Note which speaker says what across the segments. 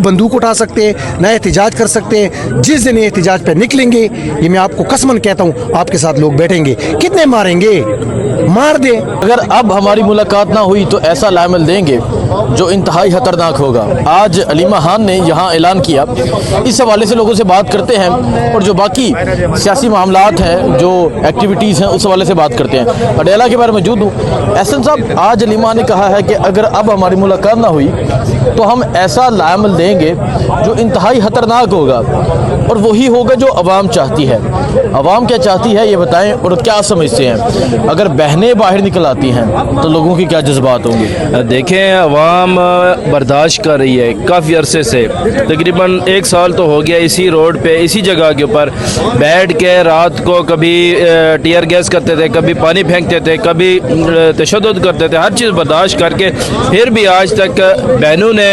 Speaker 1: बंदूक उठा सकते हैं, ना एहतजाज कर सकते हैं। जिस दिन ये एहतजाज पे निकलेंगे, ये मैं आपको कसमन कहता हूँ, आपके साथ लोग बैठेंगे। कितने मारेंगे? मार दे।
Speaker 2: अगर अब हमारी मुलाकात ना हुई तो ऐसा लामल देंगे जो इंतहाई खतरनाक होगा। आज अलीमा खान ने यहाँ ऐलान किया। इस हवाले से लोगों से बात करते हैं और जो बाकी सियासी मामलात हैं, जो एक्टिविटीज़ हैं, उस हवाले से बात करते हैं। अडेला के बारे में मौजूद हूँ। एहसन साहब, आज अलीमा ने कहा है कि अगर अब हमारी मुलाकात ना हुई तो हम ऐसा लामल देंगे जो इंतहाई खतरनाक होगा, और वही होगा जो अवाम चाहती है। अवाम क्या चाहती है ये बताएं, और क्या समझते हैं? अगर बहनें बाहर निकल आती हैं तो लोगों की क्या जज्बात होंगे?
Speaker 3: देखें, अवाम बर्दाश्त कर रही है काफ़ी अरसे से। तकरीबन 1 साल तो हो गया इसी रोड पे, इसी जगह के ऊपर बैठ के रात को कभी टीयर गैस करते थे, कभी पानी फेंकते थे, कभी तशद्दुद करते थे। हर चीज़ बर्दाश्त करके फिर भी आज तक बहनों ने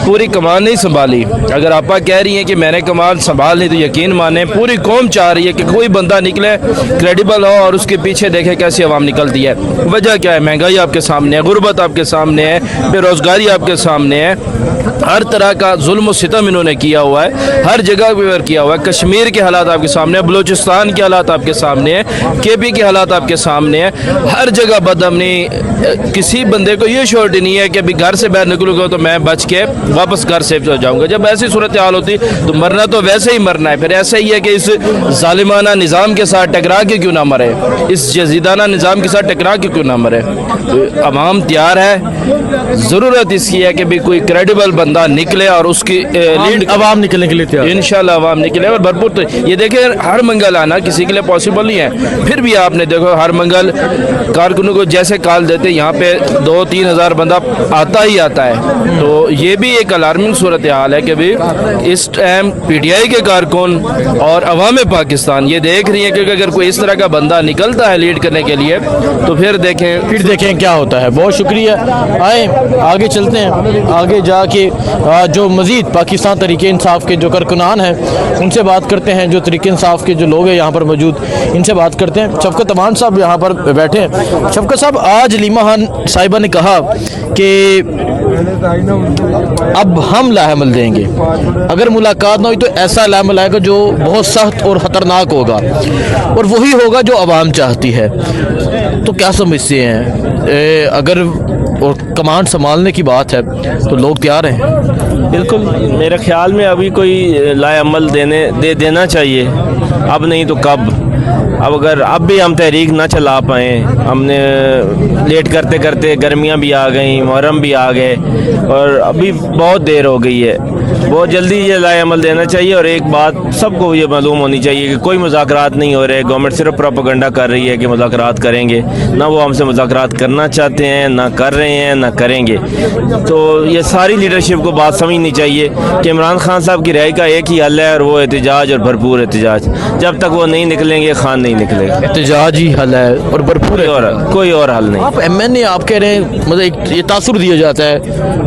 Speaker 3: पूरी कमान नहीं संभाली। अगर आपा कह रही हैं कि मैंने कमान संभाल ली तो यकीन माने पूरी कौम चाह रही है कि कोई बंदा निकले क्रेडिबल हो और उसके पीछे देखे कैसी आवाम निकलती है। वजह क्या है? महंगाई आपके सामने है, गुर्बत आपके सामने है, बेरोजगारी आपके सामने है, हर तरह का जुल्म और सितम इन्होंने किया हुआ है, हर जगह पर किया हुआ है। कश्मीर के हालात आपके सामने है, बलूचिस्तान के हालात आपके सामने है, केपी के हालात आपके सामने है। हर जगह बदअमनी। किसी बंदे को ये श्योरिटी नहीं है कि अभी घर से बाहर निकलूंगा तो मैं बच के वापस घर सेफ हो जाऊंगा। जब ऐसी सूरत हाल होती तो मरना तो वैसे ही मरना है। फिर ऐसा ही है कि इस जालिमाना निज़ाम के साथ टकरा के क्यों ना मरे, इस जजीदाना निज़ाम के साथ टकरा के क्यों ना मरे। तो अवाम तैयार है। ज़रूरत इसकी है कि भी कोई क्रेडिबल बंदा निकले और उसकी लीड
Speaker 2: अवाम निकलने के लिए तैयार।
Speaker 3: इंशाल्लाह अवाम निकले और भरपूर। तो ये देखें, हर मंगल आना किसी के लिए पॉसिबल नहीं है। फिर भी आपने देखो, हर मंगल कारकुनों को जैसे कॉल देते यहाँ पे 2-3 हज़ार बंदा आता ही आता है। तो ये भी एक अलार्मिंग सूरत हाल है कि भी इस टाइम PTI के कारकुन और अवाम पाकिस्तान ये देख रही है कि अगर कोई इस तरह का बंदा निकलता है लीड करने के लिए तो फिर देखें
Speaker 2: क्या होता है। बहुत शुक्रिया। आए आगे चलते हैं, आगे जाके जो मज़ीद पाकिस्तान तहरीक इंसाफ के जो कारकुनान हैं उनसे बात करते हैं, जो तहरीक इंसाफ के जो लोग हैं यहाँ पर मौजूद, इनसे बात करते हैं। शफकत अमान साहब यहाँ पर बैठे हैं। शफकत साहब, आज अलीमा खान साहिबा ने कहा कि अब हम लामल देंगे, अगर मुलाकात ना हुई तो ऐसा लामल आएगा जो बहुत सख्त और ख़तरनाक होगा, और वही होगा जो अवाम चाहती है। तो क्या समझते हैं? अगर और कमांड संभालने की बात है तो लोग तैयार हैं।
Speaker 4: बिल्कुल, मेरे ख्याल में अभी कोई लाएअमल दे देना चाहिए, अब नहीं तो कब। अब अगर अब भी हम तहरीक ना चला पाएँ, हमने लेट करते करते गर्मियां भी आ गई, मुहर्रम भी आ गए और अभी बहुत देर हो गई है। बहुत जल्दी ये लाएअमल देना चाहिए। और एक बात सबको ये मालूम होनी चाहिए कि कोई मुज़ाकरात नहीं हो रहे। गवर्नमेंट सिर्फ प्रोपेगेंडा कर रही है कि मुज़ाकरात करेंगे, ना वो हमसे मुज़ाकरात करना चाहते हैं, ना कर रहे हैं, ना करेंगे। तो ये सारी लीडरशिप को बात समझनी चाहिए कि इमरान खान साहब की रिहाई का एक ही हल है, और वो एहतजाज और भरपूर एहतजाज। जब तक वो नहीं निकलेंगे, खान नहीं निकलेगा।
Speaker 2: एहतजाज ही हल है और भरपूर
Speaker 4: कोई और हल नहीं।
Speaker 2: आप MNA आप कह रहे हैं, मतलब एक ये तासुर दिया जाता है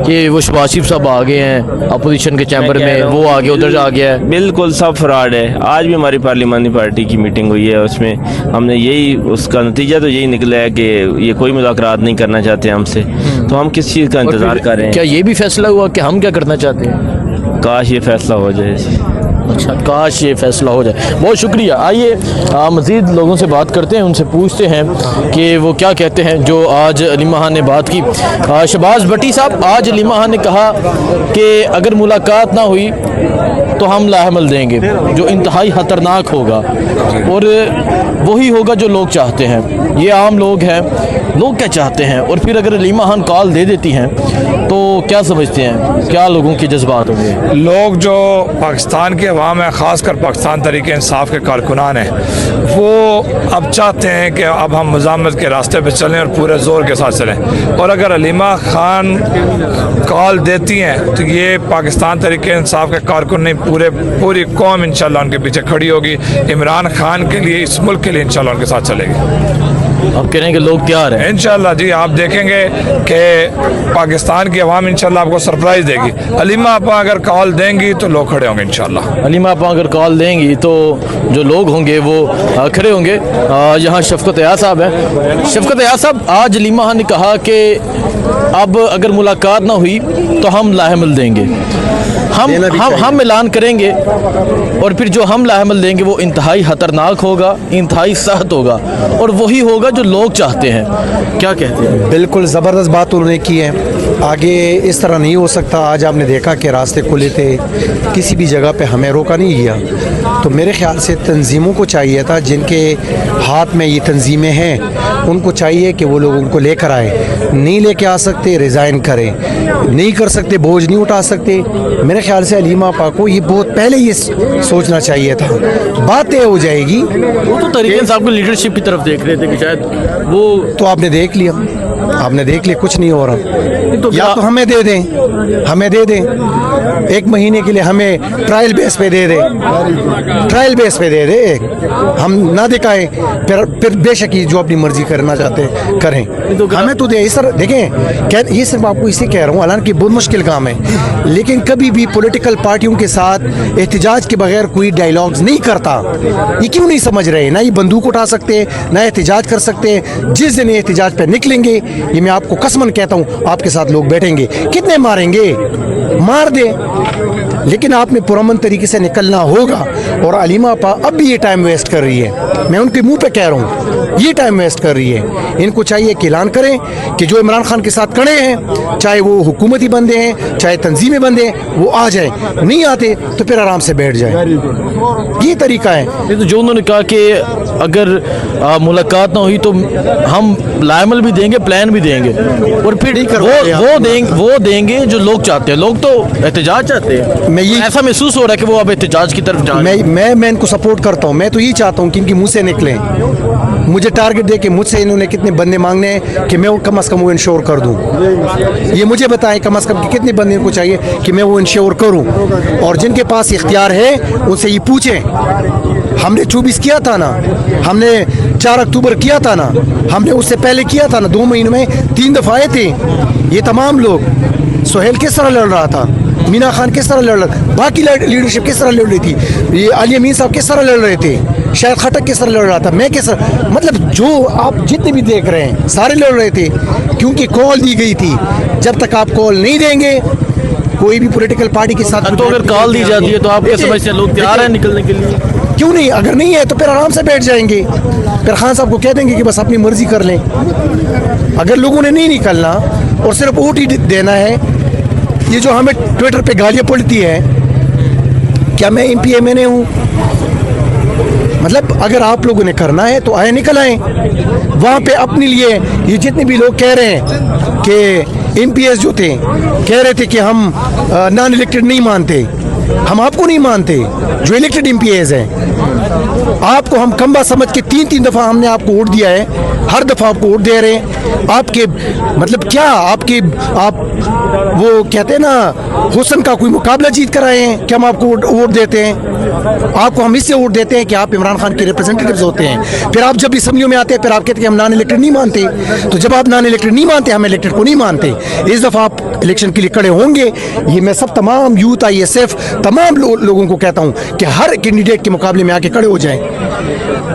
Speaker 2: कि वो शहबाज शरीफ साहब आ गए हैं अपोजिशन के चैम्बर में, वो आगे उधर आ गया है।
Speaker 4: बिल्कुल सब फ्रॉड है। आज भी हमारी पार्लिमानी पार्टी की मीटिंग हुई है, उसमें हमने यही, उसका नतीजा तो यही निकला है कि ये कोई मुज़ाकरात नहीं करना चाहते हमसे। तो हम किस चीज़ का इंतज़ार कर रहे हैं?
Speaker 2: क्या ये भी फैसला हुआ कि हम क्या करना चाहते हैं?
Speaker 4: काश ये फैसला हो जाए।
Speaker 2: अच्छा, काश ये फैसला हो जाए। बहुत शुक्रिया। आइए मज़ीद लोगों से बात करते हैं, उनसे पूछते हैं कि वो क्या कहते हैं जो आज अलीमा खान ने बात की। शहबाज भट्टी साहब, आज अलीमा खान ने कहा कि अगर मुलाकात ना हुई तो हम लाहमल देंगे जो इंतहाई ख़तरनाक होगा, और वही होगा जो लोग चाहते हैं। ये आम लोग हैं, लोग क्या चाहते हैं। और फिर अगर अलीमा खान कॉल दे देती हैं तो क्या समझते हैं, क्या लोगों के जज्बात होंगे?
Speaker 5: लोग जो पाकिस्तान के अवाम है, ख़ासकर पाकिस्तान तहरीक इंसाफ के कारकुनान हैं, वो अब चाहते हैं कि अब हम मज़ामत के रास्ते पे चलें और पूरे ज़ोर के साथ चलें। और अगर अलीमा खान कॉल देती हैं तो ये पाकिस्तान तहरीक इंसाफ के कारकुन नहीं, पूरी कौम इंशाल्लाह उनके पीछे खड़ी होगी। इमरान खान के लिए, इस मुल्क के लिए इंशाल्लाह उनके साथ चलेगी।
Speaker 2: आप कह रहे हैं कि लोग तैयार हैं?
Speaker 5: इंशाल्लाह जी, आप देखेंगे कि पाकिस्तान की अवाम इंशाल्लाह आपको सरप्राइज़ देगी। अलीमा आपा अगर कॉल देंगी तो लोग खड़े होंगे इंशाल्लाह।
Speaker 2: अलीमा आपा अगर कॉल देंगी तो जो लोग होंगे वो खड़े होंगे। यहाँ शफकत अयाज साहब हैं। शफकत अयाज साहब, आज अलीमा खान ने कहा कि अब अगर मुलाकात ना हुई तो हम लाहमल देंगे,
Speaker 1: देना भी चाहिए।
Speaker 2: हम ऐलान करेंगे और फिर जो हम लाहमल देंगे वो इंतहाई खतरनाक होगा, इंतहाई सख्त होगा और वही होगा जो लोग चाहते हैं। क्या कहते हैं?
Speaker 1: बिल्कुल ज़बरदस्त बात उन्होंने की है। आगे इस तरह नहीं हो सकता। आज आपने देखा कि रास्ते खुले थे, किसी भी जगह पे हमें रोका नहीं गया। तो मेरे ख्याल से तंजीमों को चाहिए था, जिनके हाथ में ये तंजीमें हैं, उनको चाहिए कि वो लोग उनको लेकर आए। नहीं लेके आ सकते, रिज़ाइन करें। नहीं कर सकते, बोझ नहीं उठा सकते। मेरे ख्याल से अलीमा आपा को ये बहुत पहले ये सोचना चाहिए था। बात तय हो जाएगी।
Speaker 2: वो तो तरीके साहब को लीडरशिप की तरफ देख रहे थे कि शायद वो
Speaker 1: तो आपने देख लिया, आपने देख लिया कुछ नहीं हो रहा।
Speaker 2: तो
Speaker 1: या तो हमें दे दें, हमें दे दें 1 महीने के लिए, हमें ट्रायल बेस पे दे दें, ट्रायल बेस पे दे दे। हम ना दिखाएं, फिर बेशक ही जो अपनी मर्जी करना चाहते हैं करें, हमें तो दे। सर देखें, ये सिर्फ आपको इसे कह रहा हूँ, हालांकि बहुत मुश्किल काम है, लेकिन कभी भी पॉलिटिकल पार्टियों के साथ एहतिजाज के बगैर कोई डायलॉग्स नहीं करता। ये क्यों नहीं समझ रहे? ना ये बंदूक उठा सकते, ना एहतिजाज कर सकते। जिस दिन एहतिजाज पे निकलेंगे, ये मैं आपको कसमन कहता हूँ, आपके साथ लोग बैठेंगे। कितने मारेंगे? मार दे, लेकिन आपने पुरअमन तरीके से निकलना होगा। और अलीमा आपा अब भी ये टाइम वेस्ट कर रही है, मैं उनके मुंह पे कह रहा हूँ, ये टाइम वेस्ट कर रही है। इनको चाहिए कि ऐलान करें कि जो इमरान खान के साथ खड़े हैं, चाहे वो हुकूमती बंदे हैं, चाहे तंजीमी बंदे हैं, वो आ जाए। नहीं आते तो फिर आराम से बैठ जाए। ये तरीका है।
Speaker 2: ये तो जो उन्होंने कहा कि अगर मुलाकात ना हुई तो हम लायमल भी देंगे, प्लान भी देंगे और फिर वो देंगे जो लोग चाहते हैं। लोग तो एहतजाज चाहते हैं। ऐसा महसूस हो रहा है कि वो अब एहतजाज की तरफ जा रहे हैं।
Speaker 1: मैं इनको सपोर्ट करता हूँ। मैं तो ये चाहता हूँ कि इनके मुंह से निकलें। मुझे टारगेट दे के मुझसे इन्होंने कितने बंदे मांगने हैं कि मैं कम से कम वो इंश्योर कर दूँ। ये मुझे बताएं कम से कम कितने बंदे को चाहिए कि मैं वो इंश्योर करूँ। और जिनके पास इख्तियार है उनसे ये पूछें। हमने 24 किया था ना, हमने 4 अक्टूबर किया था ना, हमने उससे पहले किया था ना, 2 महीने में 3 दफ़ा आए थे ये तमाम लोग। सोहेल किस तरह लड़ रहा था, मीना खान किस तरह लड़ रहा था, बाकी लीडरशिप किस तरह लड़ रही थी, ये अली अमीन साहब किस तरह लड़ रहे थे, शायद खटक किस तरह लड़ रहा था, मैं किस तरह, मतलब जो आप जितने भी देख रहे हैं सारे लड़ रहे थे, क्योंकि कॉल दी गई थी। जब तक आप कॉल नहीं देंगे कोई भी पॉलिटिकल पार्टी के साथ,
Speaker 2: तो अगर कॉल दी जाती है तो आप क्या समझते हैं लोग तैयार हैं निकलने के लिए?
Speaker 1: क्यों नहीं? अगर नहीं है तो फिर आराम से बैठ जाएंगे। फिर खान साहब को कह देंगे कि बस अपनी मर्जी कर लें। अगर लोगों ने नहीं निकलना और सिर्फ वोट ही देना है, ये जो हमें ट्विटर पे गालियाँ पड़ती है, क्या मैं MPMA हूँ? मतलब अगर आप लोगों ने करना है तो आए, निकल आए वहाँ पे अपने लिए। ये जितने भी लोग कह रहे हैं कि MPS जो थे कह रहे थे कि हम नॉन इलेक्टेड नहीं मानते, हम आपको नहीं मानते जो इलेक्टेड MPS हैं। आपको हम कम्बा समझ के 3-3 दफ़ा हमने आपको वोट दिया है, हर दफ़ा आपको वोट दे रहे हैं। आपके मतलब क्या आप वो कहते हैं ना हुस्न का कोई मुकाबला जीत कर आए हैं कि हम आपको वोट देते हैं? आपको हम इससे वोट देते हैं कि आप इमरान खान के रिप्रेजेंटेटिव्स होते हैं। फिर आप जब असम्बलियों में आते हैं फिर आप कहते हैं हम नॉन इलेक्टेड नहीं मानते। तो जब आप नॉन इलेक्टेड नहीं मानते, हम इलेक्टेड को नहीं मानते। इस दफ़ा आप इलेक्शन के लिए खड़े होंगे। ये मैं सब तमाम यूथ ISF तमाम लोगों को कहता हूँ कि हर कैंडिडेट के मुकाबले में आके खड़े हो जाएं।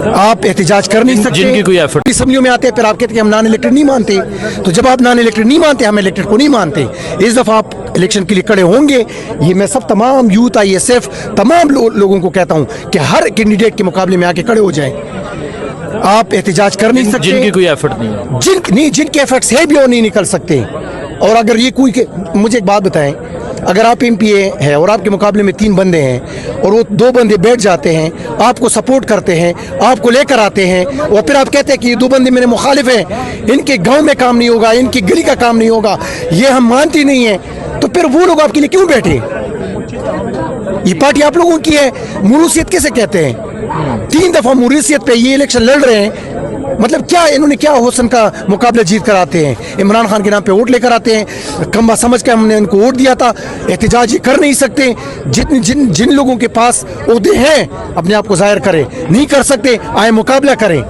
Speaker 1: आप एहतिजाज कर नहीं सकते।
Speaker 2: जिनकी कोई एफर्ट
Speaker 1: असम्बलियों में आते हैं फिर आप कहते हैं हम नॉन इलेक्टेड नहीं मानते। तो जब आप नॉन इलेक्टेड नहीं मानते, हम इलेक्टेड को नहीं मानते। इस दफ़ा आप इलेक्शन के लिए खड़े होंगे। ये मैं सब तमाम यूथ ISF तमाम लोगों को कहता हूँ कि हर कैंडिडेट के मुकाबले में आके खड़े हो जाएं। आप एहतिजाज कर नहीं सकते।
Speaker 2: जिनकी कोई एफर्ट नहीं है,
Speaker 1: जिनके एफर्ट्स है भी वो नहीं निकल सकते। और अगर ये कोई मुझे एक बात बताएं, अगर आप MPA है और आपके मुकाबले में 3 बंदे हैं और वो 2 बंदे बैठ जाते हैं, आपको सपोर्ट करते हैं, आपको लेकर आते हैं, और फिर आप कहते हैं कि ये 2 बंदे मेरे मुखालिफ हैं, इनके गांव में काम नहीं होगा, इनकी गली का काम नहीं होगा, ये हम मानते नहीं हैं, तो फिर वो लोग आपके लिए क्यों बैठे? ये पार्टी आप लोगों की है। मुरूसियत कैसे कहते हैं? 3 दफ़ा मुरूसियत पे ये इलेक्शन लड़ रहे हैं। मतलब क्या इन्होंने क्या हुस्न का मुकाबला जीत कर आते हैं? इमरान खान के नाम पे वोट लेकर आते हैं। कम्बा समझ के हमने इनको वोट दिया था। एहतिजाज ये कर नहीं सकते। जिन लोगों के पास ओहदे हैं अपने आप को जाहिर करें। नहीं कर सकते, आए मुकाबला करें।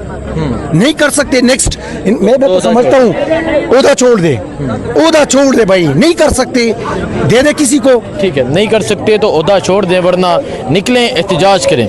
Speaker 1: नहीं कर सकते, नेक्स्ट मैं तो समझता हूँ ओहदा छोड़ दे, ओहदा छोड़ दे भाई। नहीं कर सकते, दे दे किसी को।
Speaker 2: ठीक है, नहीं कर सकते तो ओहदा छोड़ दें, वरना निकलें एहतिजाज करें।